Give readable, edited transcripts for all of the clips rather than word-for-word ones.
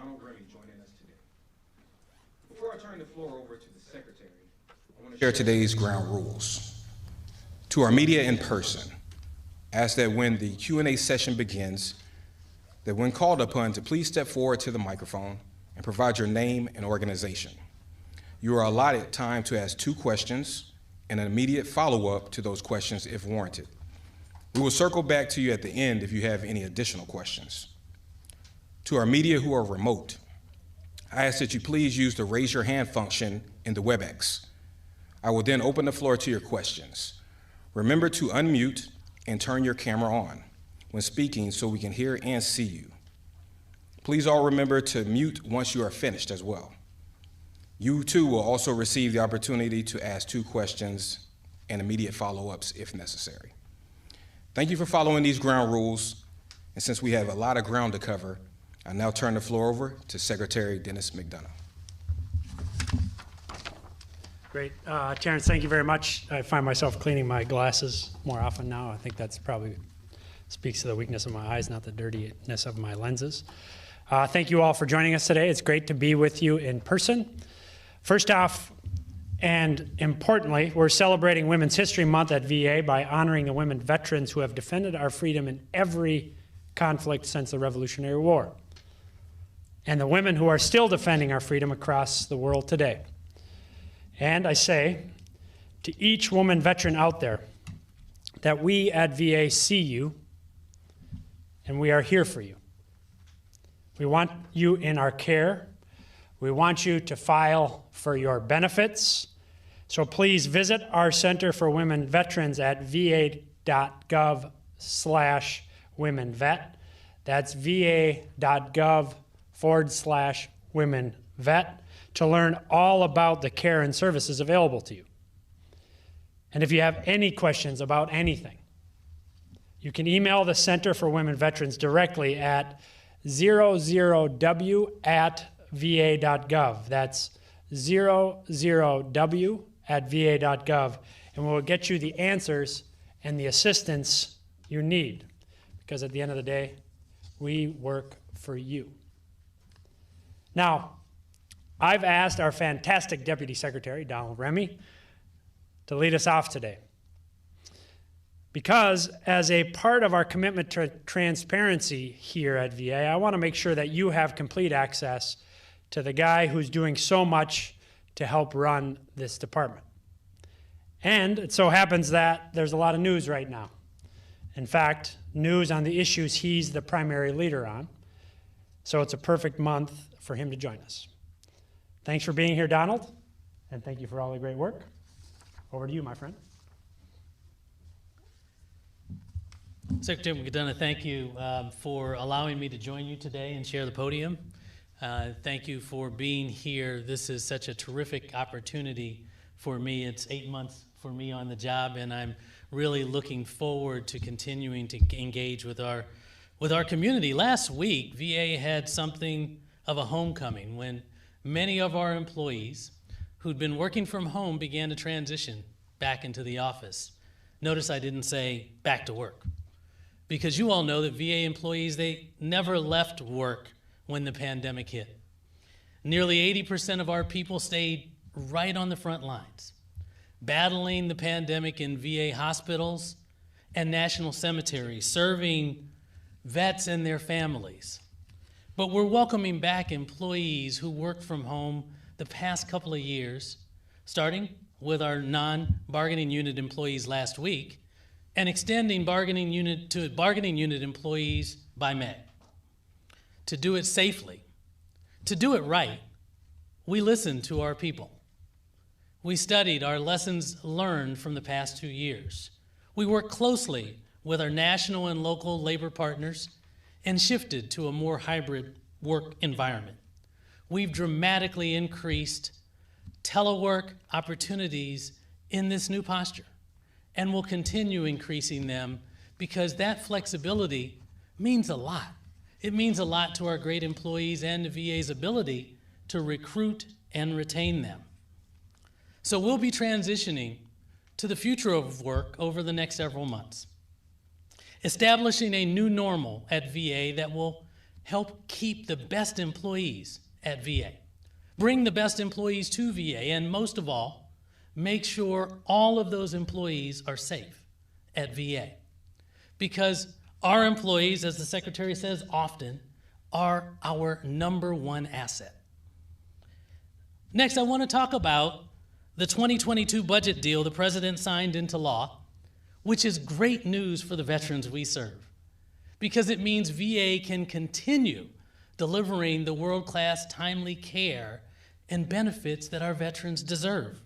joining us today. Before I turn the floor over to the Secretary, I want to share today's ground rules. To our media in person, ask that when the Q&A session begins, that when called upon to please step forward to the microphone and provide your name and organization. You are allotted time to ask 2 questions and an immediate follow-up to those questions if warranted. We will circle back to you at the end if you have any additional questions. To our media who are remote, I ask that you please use the raise your hand function in the WebEx. I will then open the floor to your questions. Remember to unmute and turn your camera on when speaking so we can hear and see you. Please all remember to mute once you are finished as well. You too will also receive the opportunity to ask 2 questions and immediate follow-ups if necessary. Thank you for following these ground rules, and since we have a lot of ground to cover, I now turn the floor over to Secretary Denis McDonough. Great. Terrence, thank you very much. I find myself cleaning my glasses more often now. I think that's probably speaks to the weakness of my eyes, not the dirtiness of my lenses. Thank you all for joining us today. It's great to be with you in person. First off, and importantly, we're celebrating Women's History Month at VA by honoring the women veterans who have defended our freedom in every conflict since the Revolutionary War, and the women who are still defending our freedom across the world today. And I say to each woman veteran out there that we at VA see you and we are here for you. We want you in our care. We want you to file for your benefits. So please visit our Center for Women Veterans at va.gov/womenvet. That's va.gov/womenvet to learn all about the care and services available to you. And if you have any questions about anything, you can email the Center for Women Veterans directly at 00w@va.gov. That's 00w@va.gov, and we'll get you the answers and the assistance you need, because at the end of the day, we work for you. Now, I've asked our fantastic Deputy Secretary, Donald Remy, to lead us off today. Because as a part of our commitment to transparency here at VA, I want to make sure that you have complete access to the guy who's doing so much to help run this department. And it so happens that there's a lot of news right now. In fact, news on the issues he's the primary leader on. So it's a perfect month for him to join us. Thanks for being here, Donald, and thank you for all the great work. Over to you, my friend. Secretary McDonough, thank you for allowing me to join you today and share the podium. Thank you for being here. This is such a terrific opportunity for me. It's 8 months for me on the job, and I'm really looking forward to continuing to engage with our community. Last week, VA had something of a homecoming when many of our employees who'd been working from home began to transition back into the office. Notice I didn't say back to work, because you all know that VA employees, they never left work when the pandemic hit. Nearly 80% of our people stayed right on the front lines, battling the pandemic in VA hospitals and national cemeteries, serving vets and their families. But we're welcoming back employees who worked from home the past couple of years, starting with our non-bargaining unit employees last week, and extending bargaining unit employees by May. To do it safely, to do it right, we listened to our people. We studied our lessons learned from the past 2 years. We worked closely with our national and local labor partners and shifted to a more hybrid work environment. We've dramatically increased telework opportunities in this new posture, and we'll continue increasing them because that flexibility means a lot. It means a lot to our great employees and the VA's ability to recruit and retain them. So we'll be transitioning to the future of work over the next several months, establishing a new normal at VA that will help keep the best employees at VA, bring the best employees to VA, and most of all, make sure all of those employees are safe at VA. Because our employees, as the Secretary says often, are our number one asset. Next, I want to talk about the 2022 budget deal the President signed into law, which is great news for the veterans we serve, because it means VA can continue delivering the world-class timely care and benefits that our veterans deserve.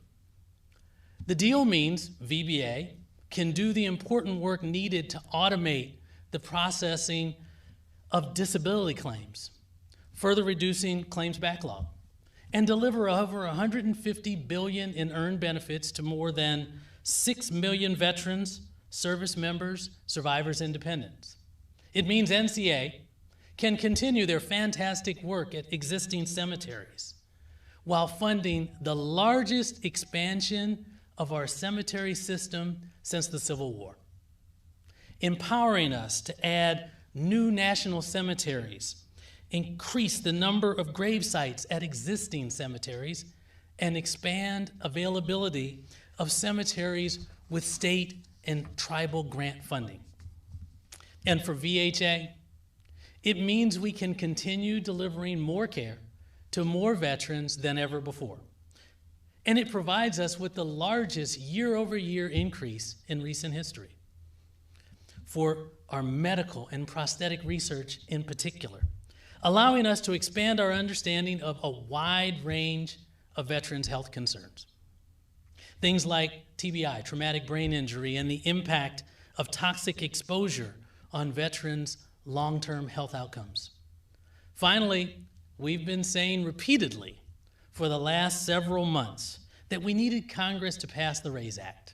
The deal means VBA can do the important work needed to automate the processing of disability claims, further reducing claims backlog, and deliver over $150 billion in earned benefits to more than 6 million veterans, service members, survivors, and dependents. It means NCA can continue their fantastic work at existing cemeteries while funding the largest expansion of our cemetery system since the Civil War, empowering us to add new national cemeteries, increase the number of grave sites at existing cemeteries, and expand availability of cemeteries with state and tribal grant funding. And for VHA, it means we can continue delivering more care to more veterans than ever before. And it provides us with the largest year-over-year increase in recent history for our medical and prosthetic research in particular, allowing us to expand our understanding of a wide range of veterans' health concerns. Things like TBI, traumatic brain injury, and the impact of toxic exposure on veterans' long-term health outcomes. Finally, we've been saying repeatedly for the last several months that we needed Congress to pass the RAISE Act,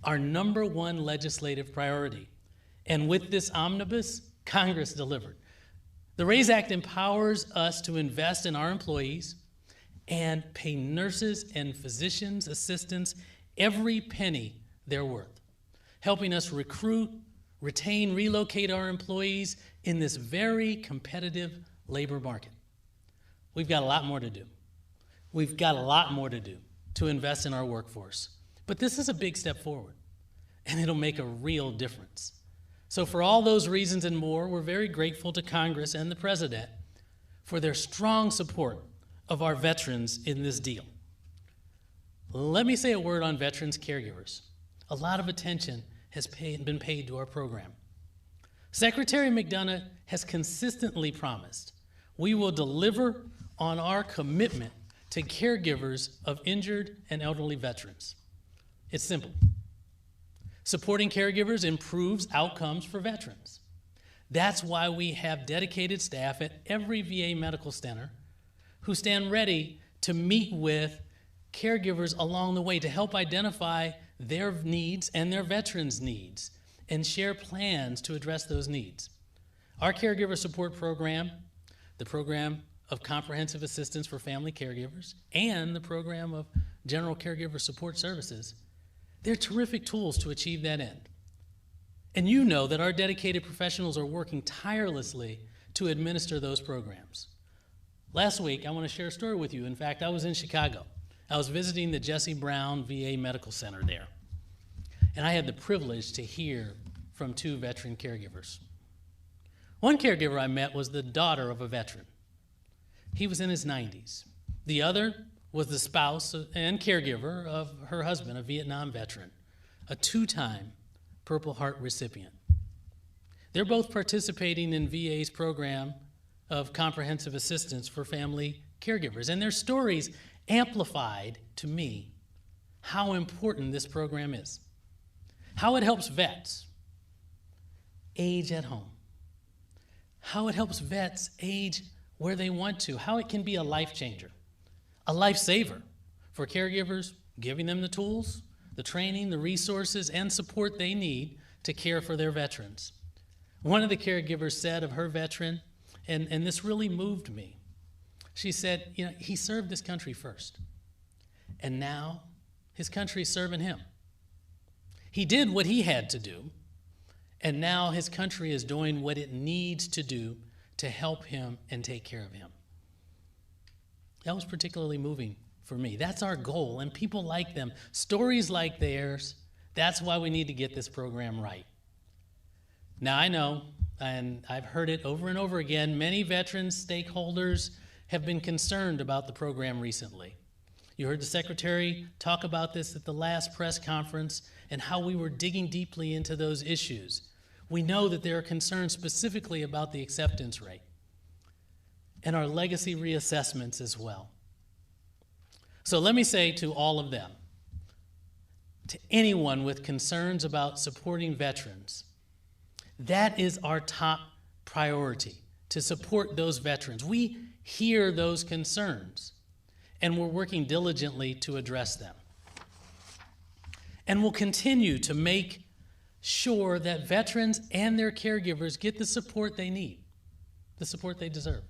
our number one legislative priority. And with this omnibus, Congress delivered. The RAISE Act empowers us to invest in our employees and pay nurses and physicians assistants every penny they're worth, helping us recruit, retain, relocate our employees in this very competitive labor market. We've got a lot more to do. We've got a lot more to do to invest in our workforce. But this is a big step forward, and it'll make a real difference. So for all those reasons and more, we're very grateful to Congress and the President for their strong support of our veterans in this deal. Let me say a word on veterans caregivers. A lot of attention has been paid to our program. Secretary McDonough has consistently promised we will deliver on our commitment to caregivers of injured and elderly veterans. It's simple. Supporting caregivers improves outcomes for veterans. That's why we have dedicated staff at every VA medical center who stand ready to meet with caregivers along the way to help identify their needs and their veterans' needs and share plans to address those needs. Our caregiver support program, the program of comprehensive assistance for family caregivers, and the program of general caregiver support services, they're terrific tools to achieve that end. And you know that our dedicated professionals are working tirelessly to administer those programs. Last week, I want to share a story with you. In fact, I was in Chicago. I was visiting the Jesse Brown VA Medical Center there. And I had the privilege to hear from two veteran caregivers. One caregiver I met was the daughter of a veteran. He was in his 90s. The other was the spouse and caregiver of her husband, a Vietnam veteran, a two-time Purple Heart recipient. They're both participating in VA's program of comprehensive assistance for family caregivers, and their stories amplified to me how important this program is, how it helps vets age at home, how it helps vets age where they want to, how it can be a life changer, a lifesaver for caregivers, giving them the tools, the training, the resources, and support they need to care for their veterans. One of the caregivers said of her veteran, and this really moved me, she said, he served this country first, and now his country is serving him. He did what he had to do, and now his country is doing what it needs to do to help him and take care of him. That was particularly moving for me. That's our goal, and people like them. Stories like theirs, that's why we need to get this program right. Now, I know, and I've heard it over and over again, many veterans, stakeholders have been concerned about the program recently. You heard the Secretary talk about this at the last press conference and how we were digging deeply into those issues. We know that there are concerns specifically about the acceptance rate and our legacy reassessments as well. So let me say to all of them, to anyone with concerns about supporting veterans, that is our top priority, to support those veterans. We hear those concerns, and we're working diligently to address them. And we'll continue to make sure that veterans and their caregivers get the support they need, the support they deserve.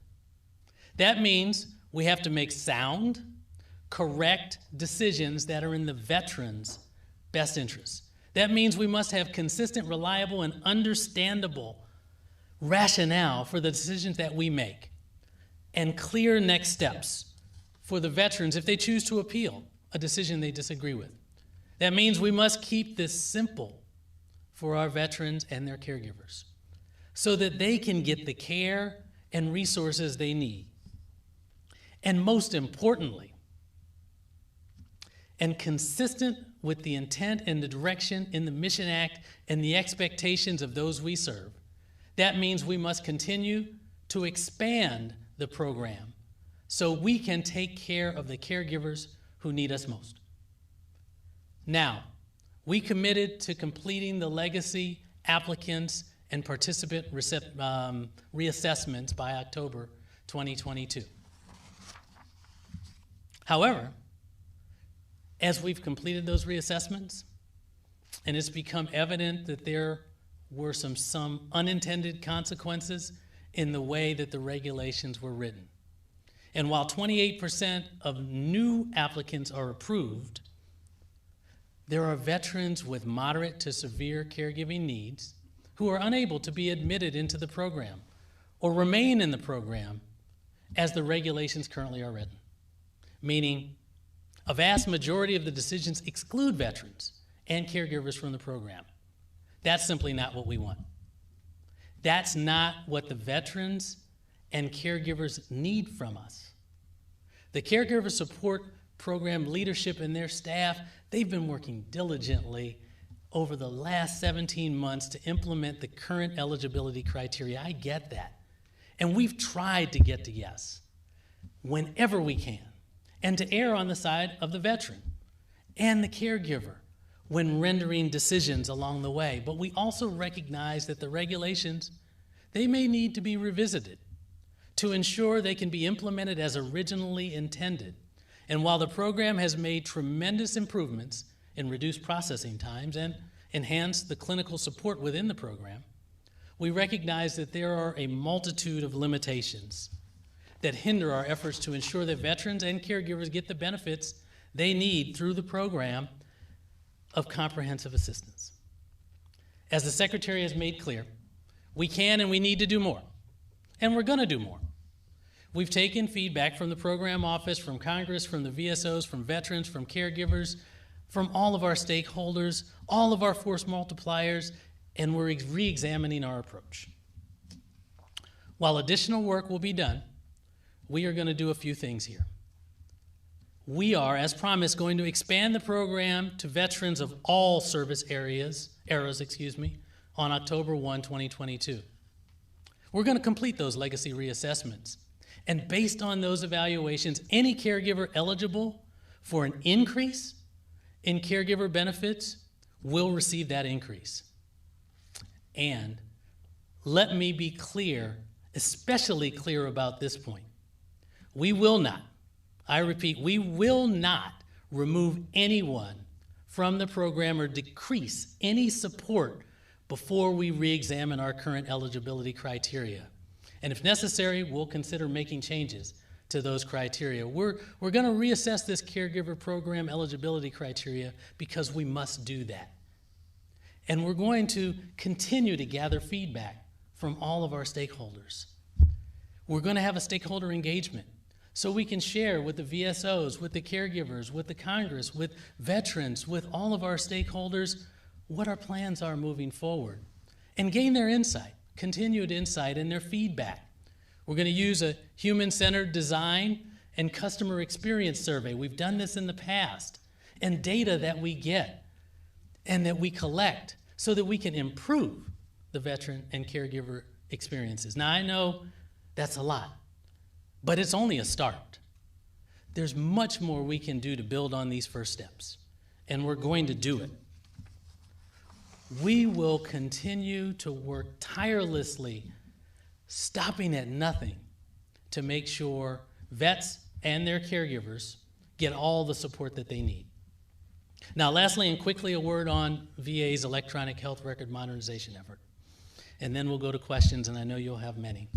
That means we have to make sound, correct decisions that are in the veterans' best interests. That means we must have consistent, reliable, and understandable rationale for the decisions that we make, and clear next steps for the veterans if they choose to appeal a decision they disagree with. That means we must keep this simple for our veterans and their caregivers so that they can get the care and resources they need. And most importantly, and consistent with the intent and the direction in the Mission Act and the expectations of those we serve, that means we must continue to expand the program so we can take care of the caregivers who need us most. Now, we committed to completing the legacy applicants and participant reassessments by October 2022. However, as we've completed those reassessments, and it's become evident that there were some unintended consequences in the way that the regulations were written. And while 28% of new applicants are approved, there are veterans with moderate to severe caregiving needs who are unable to be admitted into the program or remain in the program as the regulations currently are written, meaning a vast majority of the decisions exclude veterans and caregivers from the program. That's simply not what we want. That's not what the veterans and caregivers need from us. The Caregiver Support Program leadership and their staff, they've been working diligently over the last 17 months to implement the current eligibility criteria. I get that. And we've tried to get to yes whenever we can, and to err on the side of the veteran and the caregiver when rendering decisions along the way. But we also recognize that the regulations, they may need to be revisited to ensure they can be implemented as originally intended. And while the program has made tremendous improvements in reduced processing times and enhanced the clinical support within the program, we recognize that there are a multitude of limitations that hinder our efforts to ensure that veterans and caregivers get the benefits they need through the program of comprehensive assistance. As the Secretary has made clear, we can and we need to do more, and we're going to do more. We've taken feedback from the program office, from Congress, from the VSOs, from veterans, from caregivers, from all of our stakeholders, all of our force multipliers, and we're re-examining our approach. While additional work will be done, we are going to do a few things here. We are, as promised, going to expand the program to veterans of all service eras, on October 1, 2022. We're going to complete those legacy reassessments. And based on those evaluations, any caregiver eligible for an increase in caregiver benefits will receive that increase. And let me be clear, especially clear about this point. We will not, I repeat, we will not remove anyone from the program or decrease any support before we re-examine our current eligibility criteria. And if necessary, we'll consider making changes to those criteria. We're going to reassess this caregiver program eligibility criteria because we must do that. And we're going to continue to gather feedback from all of our stakeholders. We're going to have a stakeholder engagement so we can share with the VSOs, with the caregivers, with the Congress, with veterans, with all of our stakeholders what our plans are moving forward and gain their insight, continued insight and their feedback. We're going to use a human-centered design and customer experience survey. We've done this in the past, and data that we get and that we collect so that we can improve the veteran and caregiver experiences. Now, I know that's a lot, but it's only a start. There's much more we can do to build on these first steps, and we're going to do it. We will continue to work tirelessly, stopping at nothing, to make sure vets and their caregivers get all the support that they need. Now, lastly and quickly, a word on VA's electronic health record modernization effort. And then we'll go to questions, and I know you'll have many.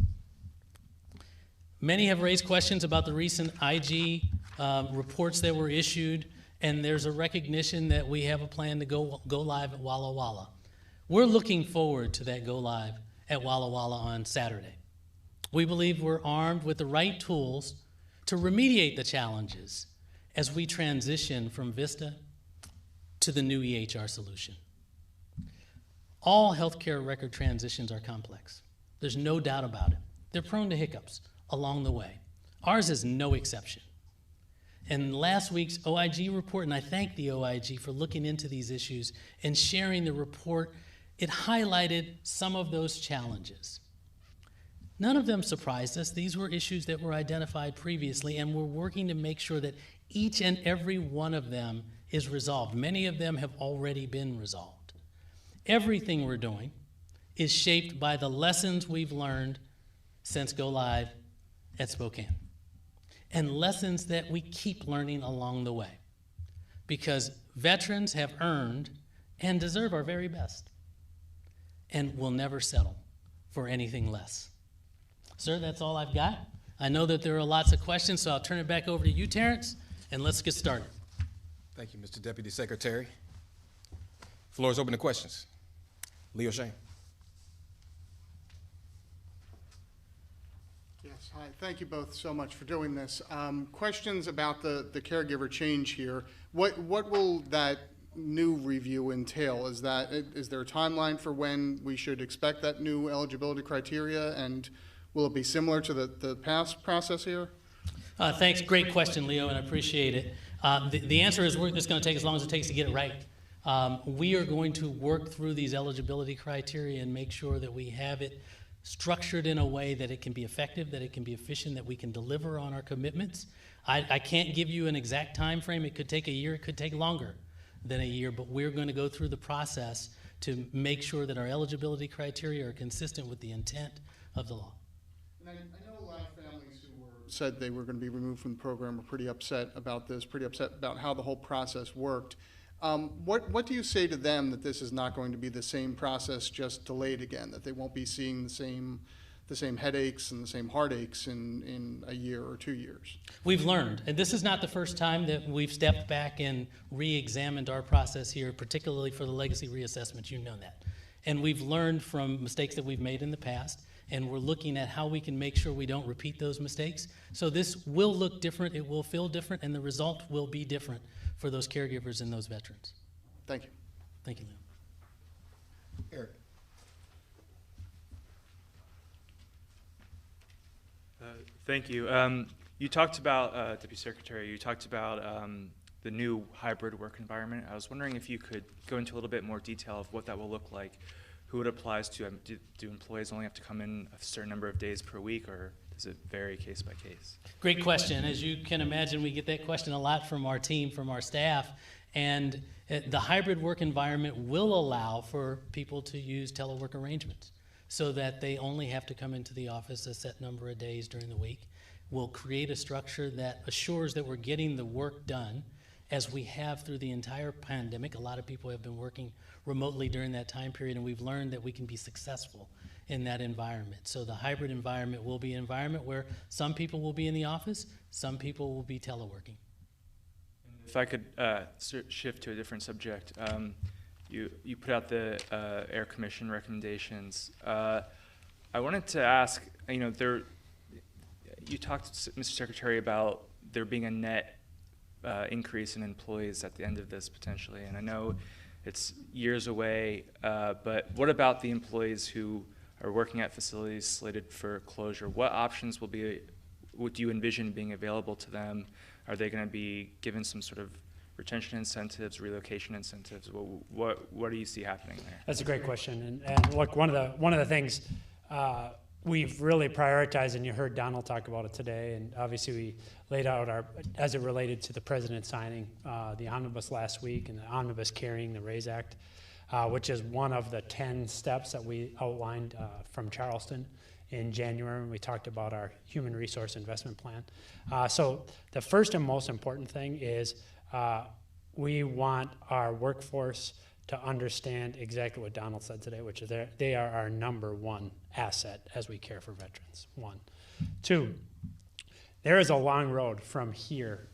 Many have raised questions about the recent IG reports that were issued, and there's a recognition that we have a plan to go live at Walla Walla. We're looking forward to that go live at Walla Walla on Saturday. We believe we're armed with the right tools to remediate the challenges as we transition from VISTA to the new EHR solution. All healthcare record transitions are complex. There's no doubt about it. They're prone to hiccups along the way. Ours is no exception. And last week's OIG report, and I thank the OIG for looking into these issues and sharing the report, it highlighted some of those challenges. None of them surprised us. These were issues that were identified previously, and we're working to make sure that each and every one of them is resolved. Many of them have already been resolved. Everything we're doing is shaped by the lessons we've learned since Go Live at Spokane, and lessons that we keep learning along the way, because veterans have earned and deserve our very best, and will never settle for anything less. Sir, that's all I've got. I know that there are lots of questions, so I'll turn it back over to you, Terrence, and let's get started. Thank you, Mr. Deputy Secretary. Floor is open to questions. Leo Shane. Yes, hi. Thank you both so much for doing this. Questions about the caregiver change here. What will that new review entail? Is there a timeline for when we should expect that new eligibility criteria, and will it be similar to the past process here? Thanks. Great question, Leo, and I appreciate it. The answer is it's going to take as long as it takes to get it right. We are going to work through these eligibility criteria and make sure that we have it structured in a way that it can be effective, that it can be efficient, that we can deliver on our commitments. I can't give you an exact time frame. It could take a year. It could take longer than a year, but we're going to go through the process to make sure that our eligibility criteria are consistent with the intent of the law. And I know a lot of families who said they were going to be removed from the program were pretty upset about this, pretty upset about how the whole process worked. What do you say to them that this is not going to be the same process, just delayed again, that they won't be seeing the same headaches and the same heartaches in a year or 2 years? We've learned, and this is not the first time that we've stepped back and re-examined our process here, particularly for the legacy reassessments. You know that. And we've learned from mistakes that we've made in the past, and we're looking at how we can make sure we don't repeat those mistakes. So this will look different, it will feel different, and the result will be different for those caregivers and those veterans. Thank you. Thank you, Leo. Eric. Thank you. You talked about, Deputy Secretary, you talked about the new hybrid work environment. I was wondering if you could go into a little bit more detail of what that will look like, who it applies to. Do employees only have to come in a certain number of days per week, or does it vary case by case? Great question. As you can imagine, we get that question a lot from our team, from our staff, and the hybrid work environment will allow for people to use telework arrangements so that they only have to come into the office a set number of days during the week. We'll create a structure that assures that we're getting the work done as we have through the entire pandemic. A lot of people have been working remotely during that time period, and we've learned that we can be successful in that environment. So the hybrid environment will be an environment where some people will be in the office, some people will be teleworking. If I could shift to a different subject, you put out the Air Commission recommendations. I wanted to ask, You talked, Mr. Secretary, about there being a net increase in employees at the end of this potentially, and I know it's years away, but what about the employees who are working at facilities slated for closure? What options would you envision being available to them? Are they going to be given some sort of retention incentives, relocation incentives? What do you see happening there? That's a great question. And look, one of the things we've really prioritized, and you heard Donald talk about it today, and obviously we laid out as it related to the president signing the omnibus last week and the omnibus carrying the RAISE Act, which is one of the 10 steps that we outlined from Charleston in January when we talked about our human resource investment plan. So the first and most important thing is we want our workforce to understand exactly what Donald said today, which is they are our number one asset as we care for veterans, one. Two, there is a long road from here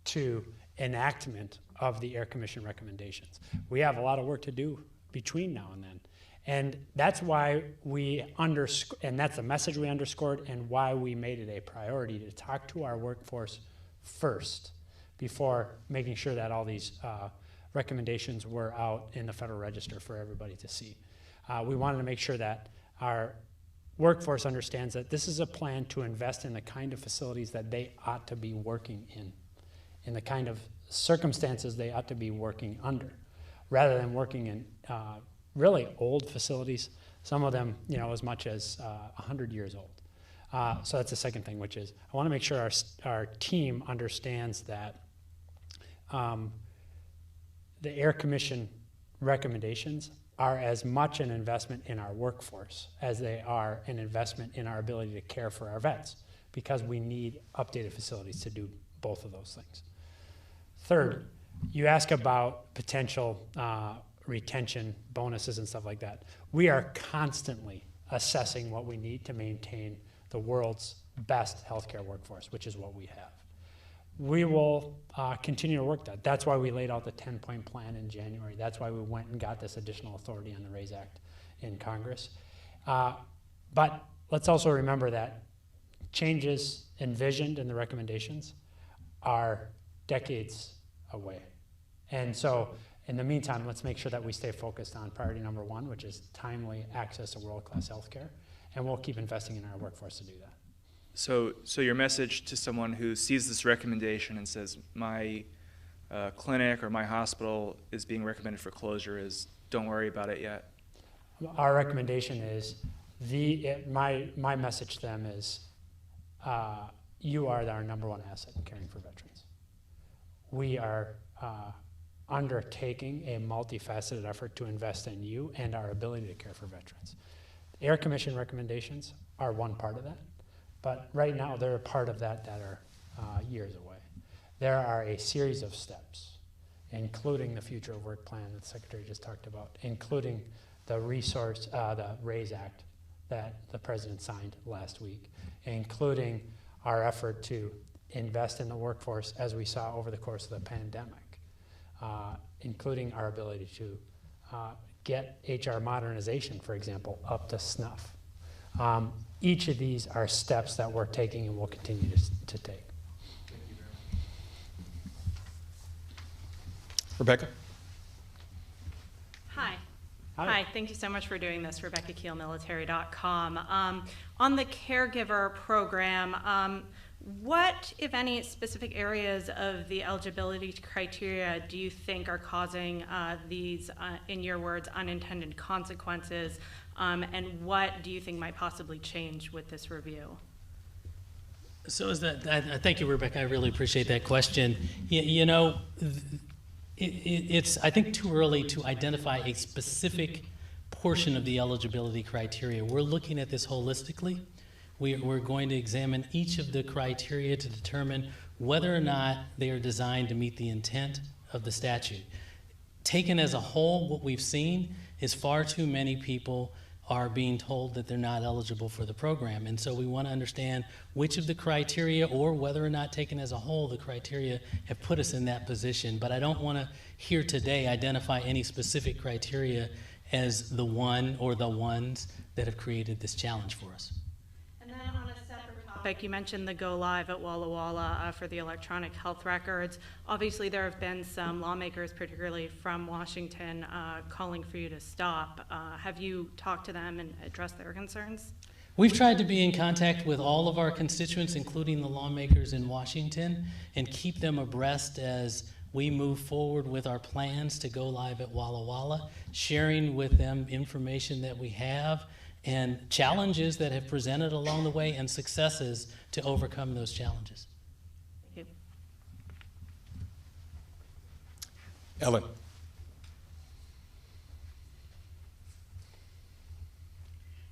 to enactment of the Air Commission recommendations. We have a lot of work to do between now and then. And that's why and that's the message we underscored and why we made it a priority to talk to our workforce first before making sure that all these recommendations were out in the Federal Register for everybody to see. We wanted to make sure that our workforce understands that this is a plan to invest in the kind of facilities that they ought to be working in the kind of circumstances they ought to be working under, rather than working in really old facilities, some of them, as much as 100 years old. So that's the second thing, which is I want to make sure our team understands that the Air Commission recommendations are as much an investment in our workforce as they are an investment in our ability to care for our vets, because we need updated facilities to do both of those things. Third, you ask about potential retention bonuses and stuff like that. We are constantly assessing what we need to maintain the world's best healthcare workforce, which is what we have. We will continue to work that. That's why we laid out the 10-point plan in January. That's why we went and got this additional authority on the RAISE Act in Congress. But let's also remember that changes envisioned in the recommendations are decades away. And so in the meantime, let's make sure that we stay focused on priority number one, which is timely access to world-class health care, and we'll keep investing in our workforce to do that. So your message to someone who sees this recommendation and says, my clinic or my hospital is being recommended for closure is, don't worry about it yet? Our recommendation is, my message to them is, you are our number one asset in caring for veterans. We are undertaking a multifaceted effort to invest in you and our ability to care for veterans. The Air Commission recommendations are one part of that, but right now they're a part of that are years away. There are a series of steps, including the future of work plan that the Secretary just talked about, including the RAISE Act that the President signed last week, including our effort to invest in the workforce as we saw over the course of the pandemic, including our ability to get HR modernization, for example, up to snuff. Each of these are steps that we're taking and will continue to take. Thank you very much. Rebecca? Hi. Hi. Hi, thank you so much for doing this. Rebecca Keel, military.com. On the Caregiver program, what, if any, specific areas of the eligibility criteria do you think are causing these, in your words, unintended consequences? And what do you think might possibly change with this review? So thank you, Rebecca. I really appreciate that question. It's, I think, too early to identify a specific portion of the eligibility criteria. We're looking at this holistically. We're going to examine each of the criteria to determine whether or not they are designed to meet the intent of the statute. Taken as a whole, what we've seen is far too many people are being told that they're not eligible for the program. And so we want to understand which of the criteria, or whether or not taken as a whole, the criteria have put us in that position. But I don't want to here today identify any specific criteria as the one or the ones that have created this challenge for us. And then on a separate topic, topic, you mentioned the go live at Walla Walla for the electronic health records. Obviously, there have been some lawmakers, particularly from Washington, calling for you to stop. Have you talked to them and addressed their concerns? We've tried to be in contact with all of our constituents, including the lawmakers in Washington, and keep them abreast as we move forward with our plans to go live at Walla Walla, sharing with them information that we have and challenges that have presented along the way and successes to overcome those challenges. Thank you. Ellen.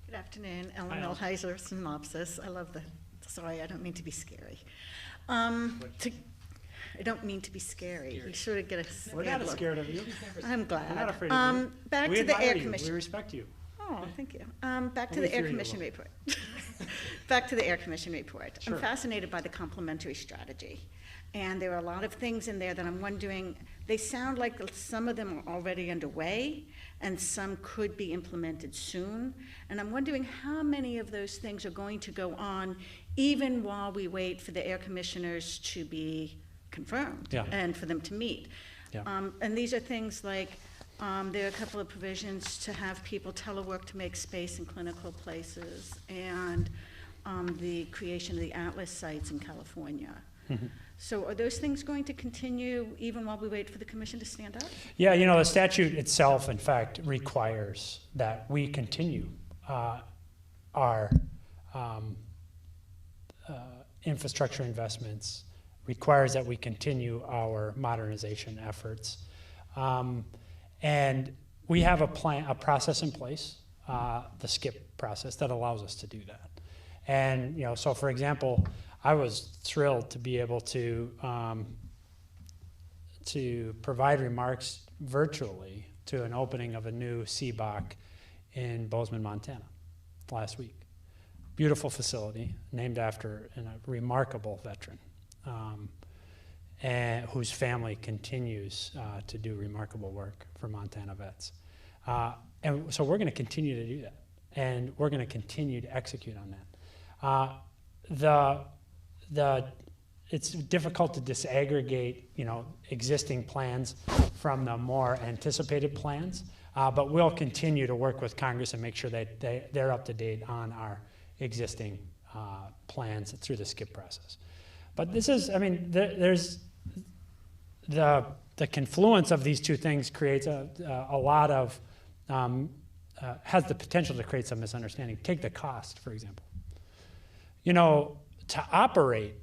Good afternoon, Ellen Milheiser, Synopsis. I love the, sorry, I don't mean to be scary. I don't mean to be scary. You sort of get a We're not scared of you. I'm glad. We're not afraid of you. Back We to the admire Air you. Commission. We respect you. Oh, thank you. Back to Only the Air fear you Commission will. report. Back to the Air Commission report. Sure. I'm fascinated by the complementary strategy. And there are a lot of things in there that I'm wondering, they sound like some of them are already underway and some could be implemented soon. And I'm wondering how many of those things are going to go on even while we wait for the air commissioners to be confirmed Yeah. and for them to meet. Yeah. And these are things like, there are a couple of provisions to have people telework to make space in clinical places, and the creation of the Atlas sites in California. So are those things going to continue even while we wait for the commission to stand up? Yeah, you know, the statute itself, in fact, requires that we continue our infrastructure investments, requires that we continue our modernization efforts. And we have a process in place, the SCIP process, that allows us to do that. And, you know, so for example, I was thrilled to be able to provide remarks virtually to an opening of a new CBOC in Bozeman, Montana, last week. Beautiful facility, named after a remarkable veteran, and whose family continues to do remarkable work for Montana vets. And so we're going to continue to do that, and we're going to continue to execute on that. It's difficult to disaggregate, you know, existing plans from the more anticipated plans, but we'll continue to work with Congress and make sure that they're up to date on our existing plans through the SCIP process. But this is, I mean, there's the confluence of these two things creates a lot of, has the potential to create some misunderstanding. Take the cost, for example. You know, to operate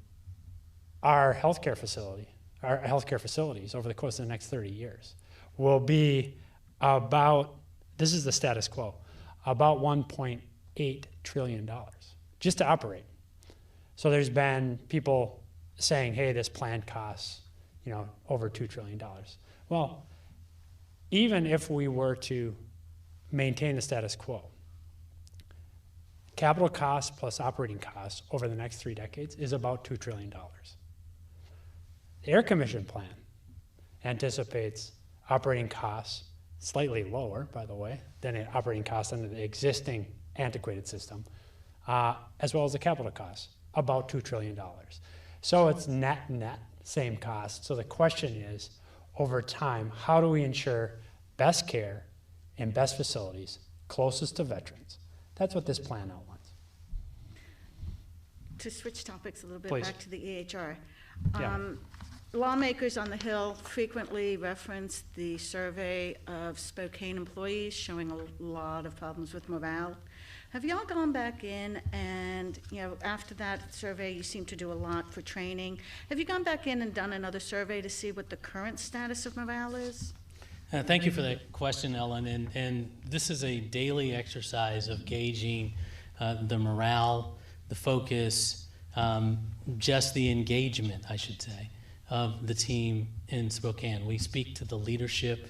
our healthcare facilities over the course of the next 30 years will be about, this is the status quo, about $1.8 trillion just to operate. So there's been people saying, hey, this plan costs, you know, over $2 trillion. Well, even if we were to maintain the status quo, capital costs plus operating costs over the next 3 decades is about $2 trillion. The Air Commission plan anticipates operating costs slightly lower, by the way, than operating costs under the existing antiquated system, as well as the capital costs, about $2 trillion. So it's net, same cost. So the question is, over time, how do we ensure best care and best facilities closest to veterans? That's what this plan outlines. To switch topics a little bit, Please. back to the EHR. Yeah. Lawmakers on the Hill frequently reference the survey of Spokane employees showing a lot of problems with morale. Have y'all gone back in and, you know, after that survey, you seem to do a lot for training. Have you gone back in and done another survey to see what the current status of morale is? Thank you for that question, Ellen. And this is a daily exercise of gauging the morale, the focus, just the engagement, I should say, of the team in Spokane. We speak to the leadership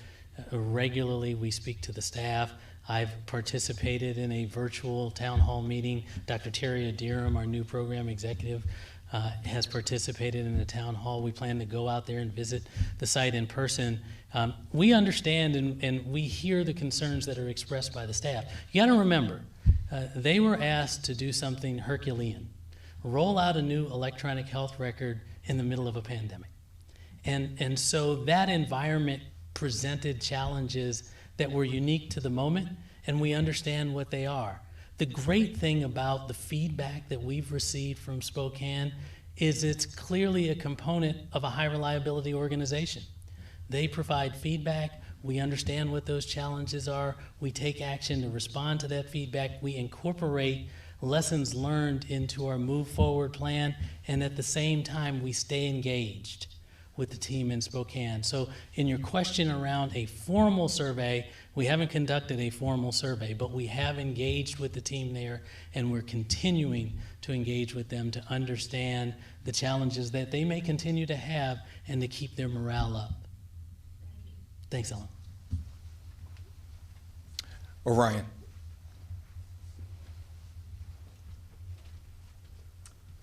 regularly. We speak to the staff. I've participated in a virtual town hall meeting. Dr. Terry Adirham, our new program executive, has participated in the town hall. We plan to go out there and visit the site in person. We understand and we hear the concerns that are expressed by the staff. You got to remember, they were asked to do something Herculean, roll out a new electronic health record in the middle of a pandemic. And so that environment presented challenges that were unique to the moment, and we understand what they are. The great thing about the feedback that we've received from Spokane is it's clearly a component of a high reliability organization. They provide feedback, we understand what those challenges are, we take action to respond to that feedback, we incorporate lessons learned into our move forward plan, and at the same time we stay engaged with the team in Spokane. So in your question around a formal survey, we haven't conducted a formal survey, but we have engaged with the team there, and we're continuing to engage with them to understand the challenges that they may continue to have and to keep their morale up. Thanks, Ellen. Orion.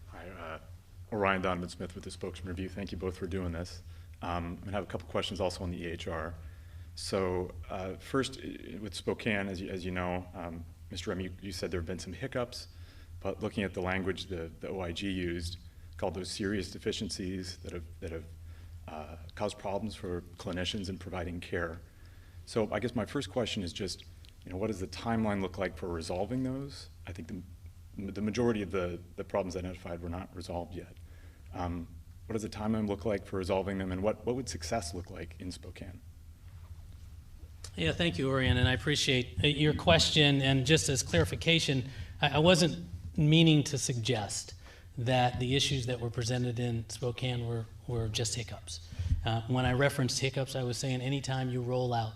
Hi, Orion Donovan-Smith with the Spokesman Review. Thank you both for doing this. I'm going to have a couple questions also on the EHR. So first, with Spokane, as you know, Mr. Remy, you said there have been some hiccups, but looking at the language the OIG used, called those serious deficiencies that have caused problems for clinicians in providing care. So I guess my first question is just, what does the timeline look like for resolving those? I think the majority of the problems identified were not resolved yet. What does the timeline look like for resolving them, and what would success look like in Spokane? Yeah, thank you, Orion, and I appreciate your question. And just as clarification, I wasn't meaning to suggest that the issues that were presented in Spokane were just hiccups. When I referenced hiccups, I was saying anytime you roll out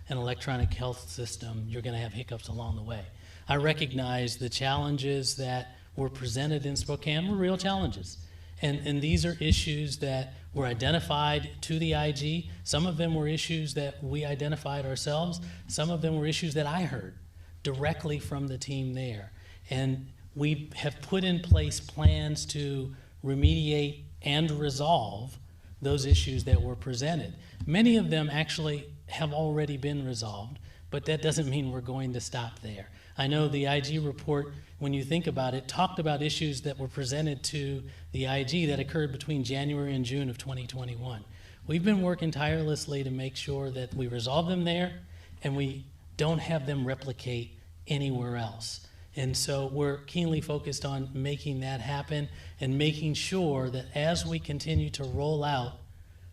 an electronic health system, you're going to have hiccups along the way. I recognize the challenges that were presented in Spokane were real challenges. And these are issues that were identified to the IG. Some of them were issues that we identified ourselves. Some of them were issues that I heard directly from the team there. And we have put in place plans to remediate and resolve those issues that were presented. Many of them actually have already been resolved, but that doesn't mean we're going to stop there. I know the IG report, when you think about it, talked about issues that were presented to the IG that occurred between January and June of 2021. We've been working tirelessly to make sure that we resolve them there and we don't have them replicate anywhere else. And so we're keenly focused on making that happen and making sure that as we continue to roll out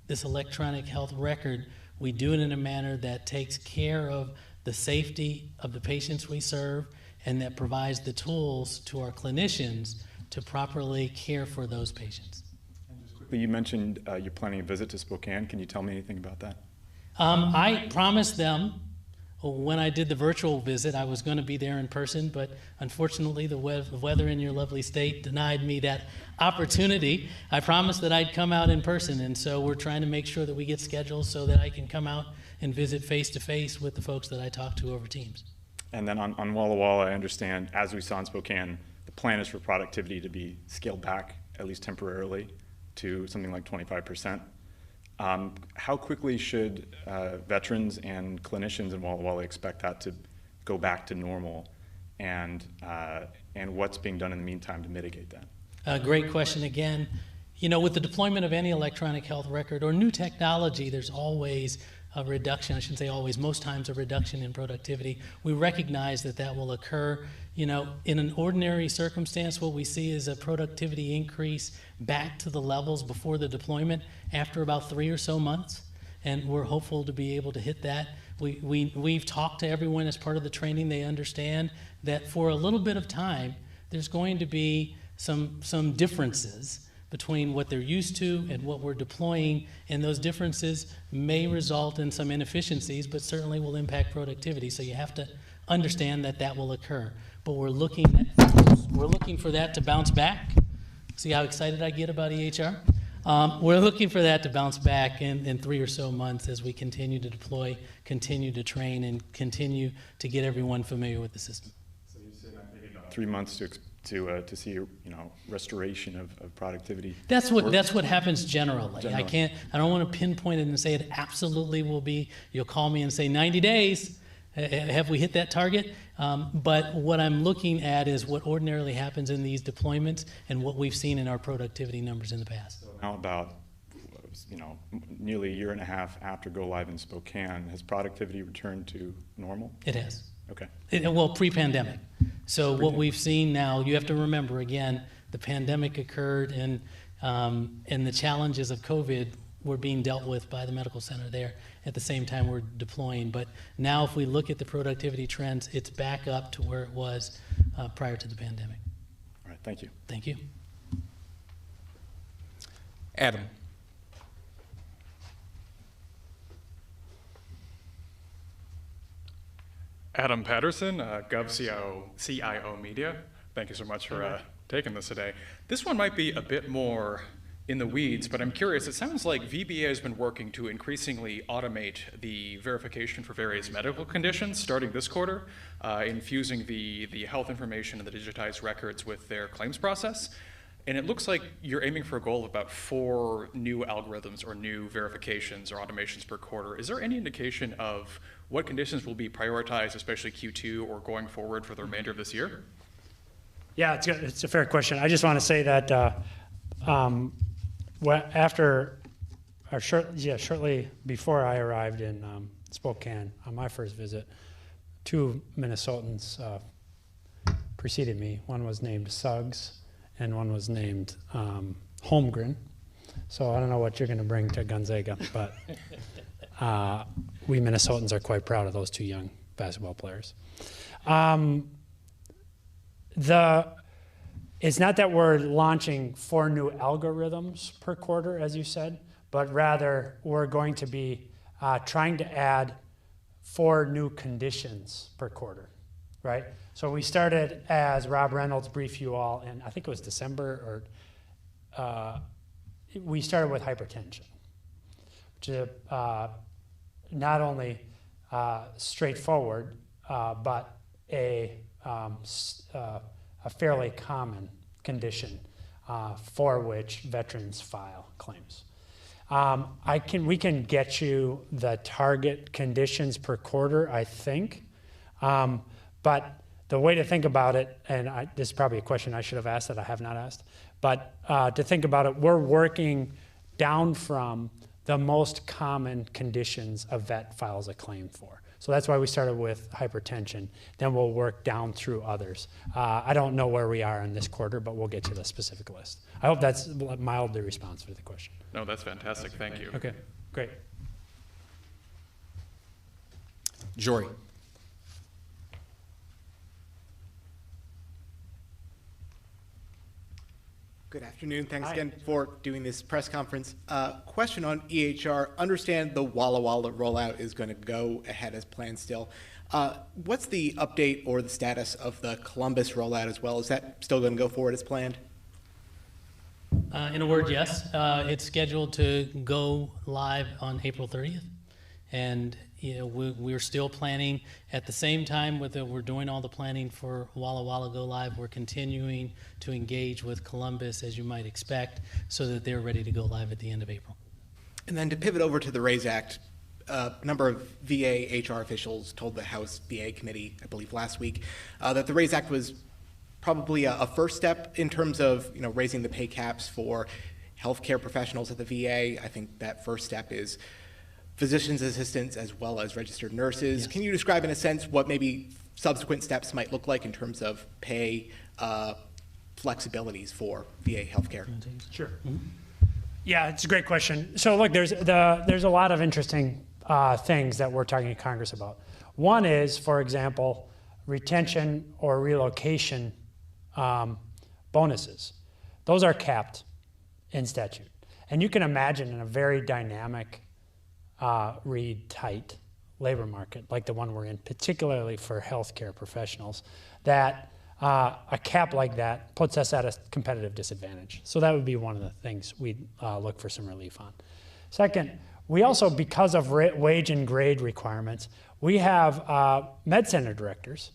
this electronic health record, we do it in a manner that takes care of the safety of the patients we serve and that provides the tools to our clinicians to properly care for those patients. And just quickly, you mentioned you're planning a visit to Spokane. Can you tell me anything about that? I promised them when I did the virtual visit I was going to be there in person, but unfortunately the weather in your lovely state denied me that opportunity. I promised that I'd come out in person, and so we're trying to make sure that we get schedules so that I can come out and visit face-to-face with the folks that I talk to over Teams. And then on Walla Walla, I understand, as we saw in Spokane, the plan is for productivity to be scaled back, at least temporarily, to something like 25%. How quickly should veterans and clinicians in Walla Walla expect that to go back to normal, and what's being done in the meantime to mitigate that? Great question again. With the deployment of any electronic health record or new technology, there's always a reduction, I shouldn't say always, most times a reduction in productivity. We recognize that will occur. In an ordinary circumstance, what we see is a productivity increase back to the levels before the deployment after about 3 or so months, and we're hopeful to be able to hit that. We've talked to everyone as part of the training. They understand that for a little bit of time, there's going to be some differences between what they're used to and what we're deploying, and those differences may result in some inefficiencies, but certainly will impact productivity. So you have to understand that will occur. But we're looking for that to bounce back. See how excited I get about EHR? We're looking for that to bounce back in 3 or so months as we continue to deploy, continue to train, and continue to get everyone familiar with the system. So you said maybe about 3 months to see restoration of productivity. That's what happens generally. I don't want to pinpoint it and say it absolutely will be. You'll call me and say 90 days, Have we hit that target? But what I'm looking at is what ordinarily happens in these deployments and what we've seen in our productivity numbers in the past. Now about, nearly a year and a half after go live in Spokane, has productivity returned to normal? It has. Okay. Well, pre-pandemic. So what we've seen now, you have to remember, again, the pandemic occurred and the challenges of COVID were being dealt with by the medical center there at the same time we're deploying. But now if we look at the productivity trends, it's back up to where it was prior to the pandemic. All right, thank you. Thank you. Adam. Adam Patterson, CIO Media. Thank you so much for taking this today. This one might be a bit more in the weeds, but I'm curious. It sounds like VBA has been working to increasingly automate the verification for various medical conditions starting this quarter, infusing the health information and the digitized records with their claims process. And it looks like you're aiming for a goal of about 4 new algorithms or new verifications or automations per quarter. Is there any indication of what conditions will be prioritized, especially Q2 or going forward for the remainder of this year? Yeah, it's a fair question. I just want to say that shortly before I arrived in Spokane on my first visit, 2 Minnesotans preceded me. One was named Suggs, and one was named Holmgren. So I don't know what you're going to bring to Gonzaga, but we Minnesotans are quite proud of those 2 young basketball players. It's not that we're launching 4 new algorithms per quarter, as you said, but rather we're going to be trying to add 4 new conditions per quarter, right? So we started, as Rob Reynolds briefed you all, in I think it was December, or we started with hypertension, which is not only straightforward, but a fairly common condition for which veterans file claims. We can get you the target conditions per quarter, I think, but the way to think about it, and this is probably a question I should have asked that I have not asked, but to think about it, we're working down from the most common conditions a vet files a claim for. So that's why we started with hypertension. Then we'll work down through others. I don't know where we are in this quarter, but we'll get to the specific list. I hope that's mildly responsive to the question. No, that's fantastic. Thank you. Okay, great. Jory. Good afternoon. Thanks Hi. again for doing this press conference. Question on EHR. Understand the Walla Walla rollout is going to go ahead as planned still. What's the update or the status of the Columbus rollout as well? Is that still going to go forward as planned? In a word, yes. It's scheduled to go live on April 30th. And we're still planning at the same time we're doing all the planning for Walla Walla Go Live. We're continuing to engage with Columbus, as you might expect, so that they're ready to go live at the end of April. And then to pivot over to the RAISE Act, a number of VA HR officials told the House VA committee, I believe last week, that the RAISE Act was probably a first step in terms of raising the pay caps for healthcare professionals at the VA. I think that first step is physician's assistants as well as registered nurses. Yes. Can you describe in a sense what maybe subsequent steps might look like in terms of pay flexibilities for VA healthcare? Sure. Mm-hmm. Yeah, it's a great question. So look, there's a lot of interesting things that we're talking to Congress about. One is, for example, retention or relocation bonuses. Those are capped in statute. And you can imagine in a very dynamic, tight labor market like the one we're in, particularly for healthcare professionals, that a cap like that puts us at a competitive disadvantage. So that would be one of the things we'd look for some relief on. Second, we also, because of wage and grade requirements, we have med center directors,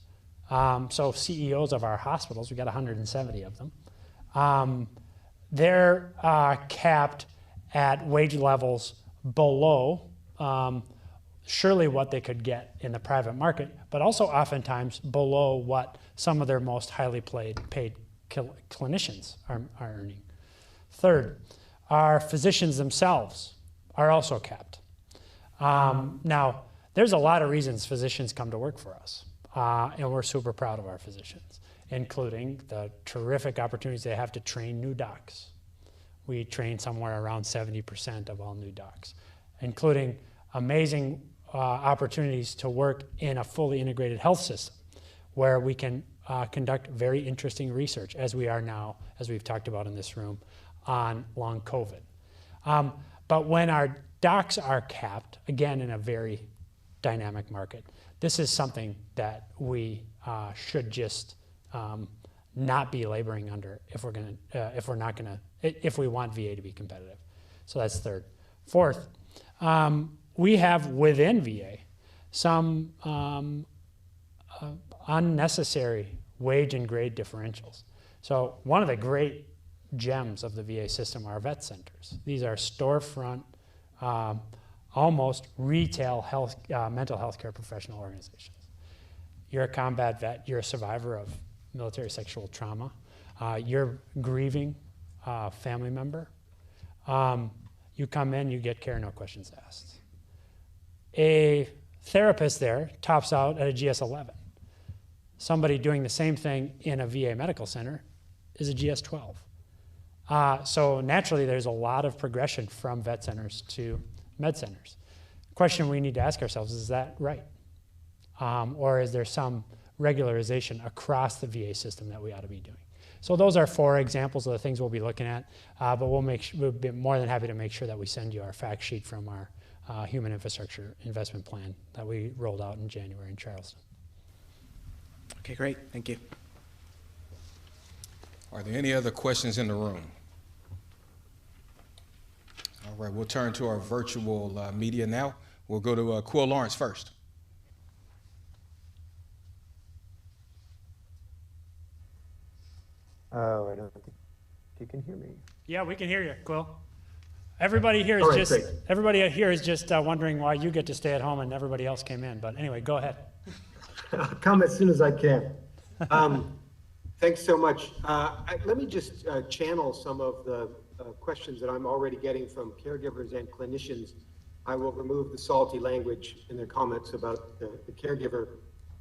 so CEOs of our hospitals, we got 170 of them. They're capped at wage levels below surely what they could get in the private market, but also oftentimes below what some of their most highly paid clinicians are earning. Third, our physicians themselves are also capped. Now, there's a lot of reasons physicians come to work for us, and we're super proud of our physicians, including the terrific opportunities they have to train new docs. We train somewhere around 70% of all new docs, including amazing opportunities to work in a fully integrated health system where we can conduct very interesting research, as we are now, as we've talked about in this room, on long COVID. But when our docs are capped, again, in a very dynamic market, this is something that we should just not be laboring under if we want VA to be competitive. So that's third. Fourth, we have within VA some unnecessary wage and grade differentials. So one of the great gems of the VA system are vet centers. These are storefront, almost retail mental health care professional organizations. You're a combat vet, you're a survivor of military sexual trauma, you're grieving family member. You come in, you get care, no questions asked. A therapist there tops out at a GS-11. Somebody doing the same thing in a VA medical center is a GS-12. So naturally, there's a lot of progression from vet centers to med centers. The question we need to ask ourselves is that right? Or is there some regularization across the VA system that we ought to be doing? So those are 4 examples of the things we'll be looking at, but we'll be more than happy to make sure that we send you our fact sheet from our human infrastructure investment plan that we rolled out in January in Charleston. Okay, great. Thank you. Are there any other questions in the room? All right, we'll turn to our virtual media now. We'll go to Quill Lawrence first. Oh, I don't think you can hear me. Yeah, we can hear you, Quill. Everybody here is just wondering why you get to stay at home and everybody else came in. But anyway, go ahead. I'll come as soon as I can. Thanks so much. Let me just channel some of the questions that I'm already getting from caregivers and clinicians. I will remove the salty language in their comments about the caregiver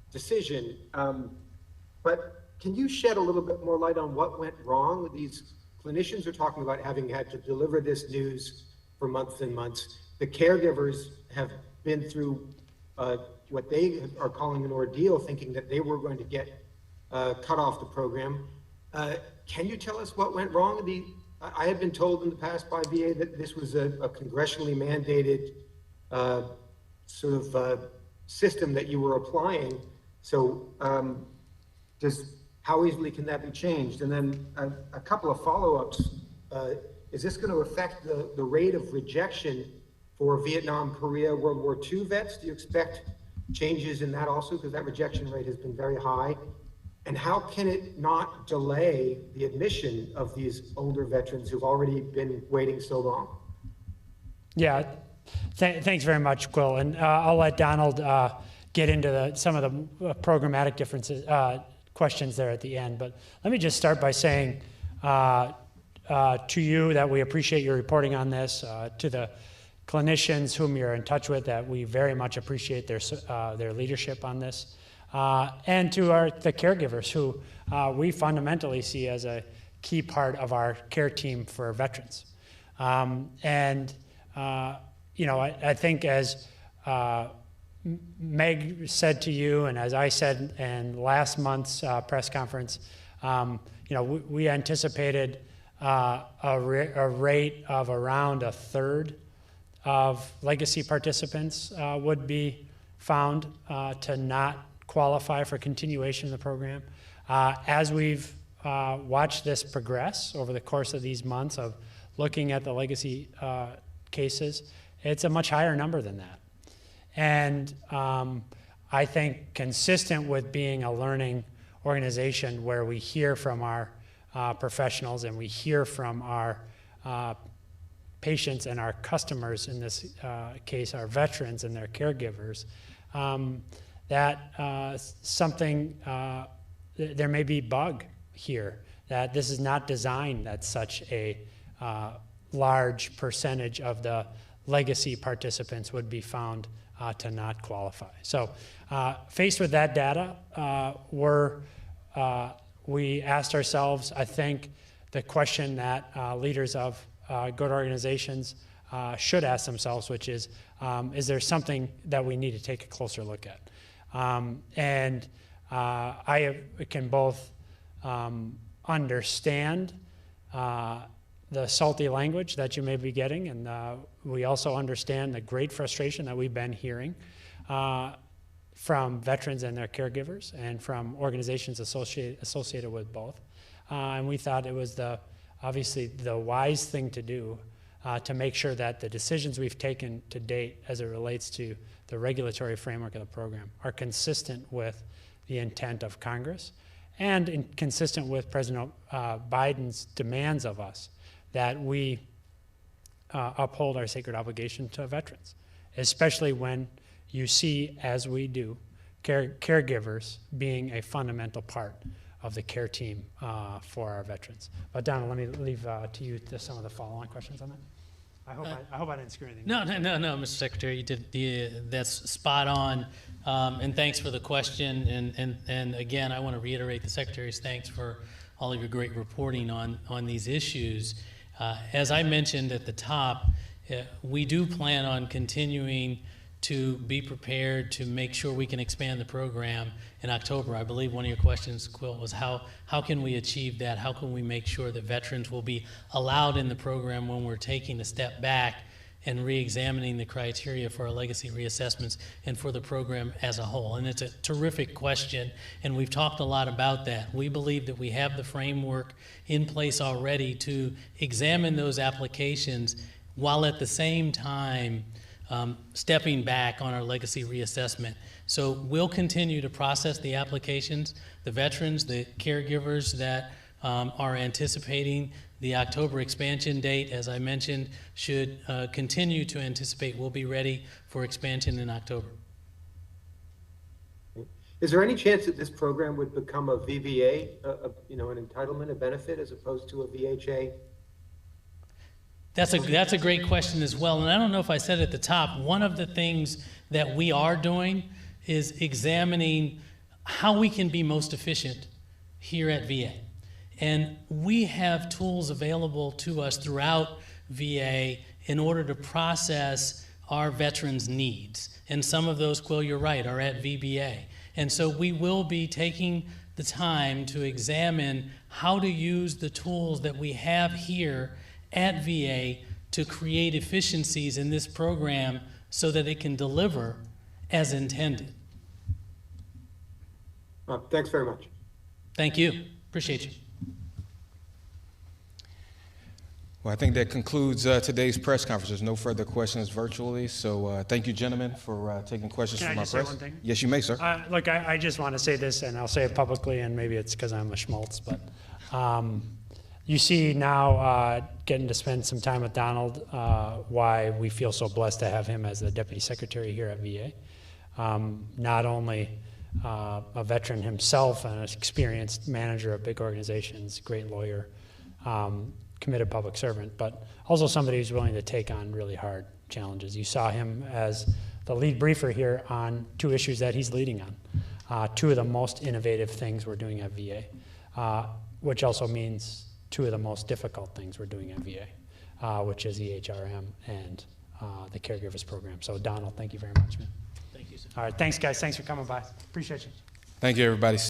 decision. But can you shed a little bit more light on what went wrong with these? Clinicians are talking about having had to deliver this news for months and months. The caregivers have been through what they are calling an ordeal, thinking that they were going to get cut off the program. Can you tell us what went wrong? I have been told in the past by VA that this was a congressionally mandated system that you were applying. So how easily can that be changed? And then a couple of follow-ups. Is this going to affect the rate of rejection for Vietnam, Korea, World War II vets? Do you expect changes in that also? Because that rejection rate has been very high. And how can it not delay the admission of these older veterans who've already been waiting so long? Yeah, thanks very much, Quill. And I'll let Donald get into some of the programmatic differences, questions there at the end. But let me just start by saying to you that we appreciate your reporting on this, to the clinicians whom you're in touch with, that we very much appreciate their leadership on this. And to the caregivers who we fundamentally see as a key part of our care team for veterans. I think as Meg said to you, and as I said in last month's press conference, we anticipated a rate of around a third of legacy participants would be found to not qualify for continuation of the program. As we've watched this progress over the course of these months of looking at the legacy cases, it's a much higher number than that. And I think consistent with being a learning organization where we hear from our professionals and we hear from our patients and our customers, in this case, our veterans and their caregivers, that something, there may be bug here, that this is not designed that such a large percentage of the legacy participants would be found to not qualify. So faced with that data, we asked ourselves, I think, the question that leaders of good organizations should ask themselves, which is there something that we need to take a closer look at? And I can both understand the salty language that you may be getting, and we also understand the great frustration that we've been hearing from veterans and their caregivers and from organizations associated with both. And we thought it was obviously the wise thing to do to make sure that the decisions we've taken to date as it relates to the regulatory framework of the program are consistent with the intent of Congress and consistent with President Biden's demands of us that we uphold our sacred obligation to veterans, especially when you see, as we do, caregivers being a fundamental part of the care team for our veterans. But Donald, let me leave to you some of the follow-on questions on that. I hope I didn't screw anything. No, Mr. Secretary, you did. That's spot on. And thanks for the question. And again, I want to reiterate the Secretary's thanks for all of your great reporting on these issues. As I mentioned at the top, we do plan on continuing to be prepared to make sure we can expand the program in October. I believe one of your questions, Quill, was how can we achieve that? How can we make sure that veterans will be allowed in the program when we're taking a step back and re-examining the criteria for our legacy reassessments and for the program as a whole? And it's a terrific question, and we've talked a lot about that. We believe that we have the framework in place already to examine those applications while at the same time stepping back on our legacy reassessment. So we'll continue to process the applications. The veterans, the caregivers that are anticipating the October expansion date, as I mentioned, should continue to anticipate we'll be ready for expansion in October. Is there any chance that this program would become a VBA, an entitlement, a benefit, as opposed to a VHA? That's a great question as well, and I don't know if I said at the top, one of the things that we are doing is examining how we can be most efficient here at VA. And we have tools available to us throughout VA in order to process our veterans' needs. And some of those, Quill, you're right, are at VBA. And so we will be taking the time to examine how to use the tools that we have here at VA to create efficiencies in this program so that it can deliver as intended. Thanks very much. Thank you. Appreciate you. Well, I think that concludes today's press conference. There's no further questions virtually, so thank you, gentlemen, for taking questions Can from I our just press. say one thing? Yes, you may, sir. Look, I just want to say this, and I'll say it publicly, and maybe it's because I'm a schmaltz, but you see now getting to spend some time with Donald, why we feel so blessed to have him as the Deputy Secretary here at VA. Not only a veteran himself and an experienced manager of big organizations, great lawyer, committed public servant, but also somebody who's willing to take on really hard challenges. You saw him as the lead briefer here on 2 issues that he's leading on, 2 of the most innovative things we're doing at VA, which also means 2 of the most difficult things we're doing at VA, which is EHRM and the Caregivers program. So Donald, thank you very much, man. Thank you, sir. All right, thanks guys, thanks for coming by. Appreciate you. Thank you, everybody.